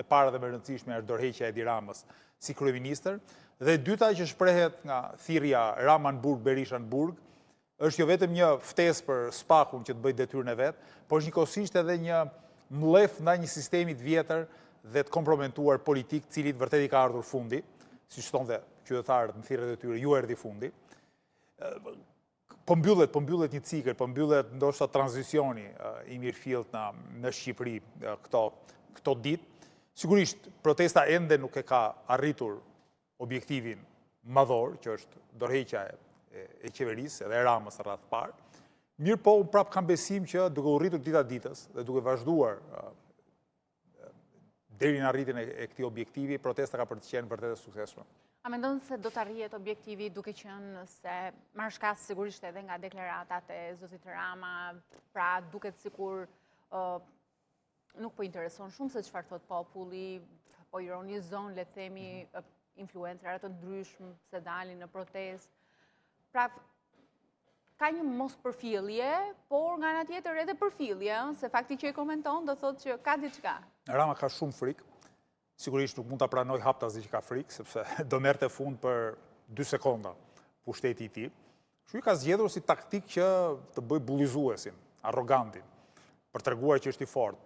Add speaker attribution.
Speaker 1: e para dhe më rëndësishme është dorëheqja e Edi Ramës si kryeministër, dhe dyta që shprehet nga thirrja Rama-Burg-Berisha-Burg, është jo vetëm një ftesë për SPAK-un që të bëjë detyrën e vet, por është njëkohësisht edhe një mllef ndaj një sistemi të vjetër dhe të komprometuar politik, cilit vërtet i ka ardhur fundi, siç thonë dhe qytetarët në thirrjet e tyre, ju erdhi fundi. Po mbyllet një cikël, po mbyllet ndoshta tranzicioni i mirëfillt në Shqipëri këto ditë. Sigurisht, protesta ende nuk e ka arritur objektivin madhor, që është dorëheqja e qeverisë edhe e Ramës rreth parë. Mirë po, unë prapë kam besim që duke u rritur dita ditës dhe duke vazhduar deri në arritjen e këtij objektivi, protesta ka për të qenë vërtet e suksesshme.
Speaker 2: A mendon se do të arrihet objektivi duke qenë se marrë shkas sigurisht edhe nga deklaratat e zotit Rama, pra duket sikur nuk po intereson shumë se çfarë thot populli, po ironizon, le të themi, influencerë të ndryshëm se dalin në protestë. Pra, ka një mos përfillje, por nga ana tjetër edhe përfillje, se fakti që e komenton do thotë që ka diçka.
Speaker 1: Rama ka shumë frikë. Sigurisht nuk mund ta pranoj haptazi që ka frikë, sepse do merrte fund për 2 sekonda pushteti i tij. Kështu i ka zgjedhur si taktik që të bëj bullizuesin, arrogantin, për treguar që është i fortë.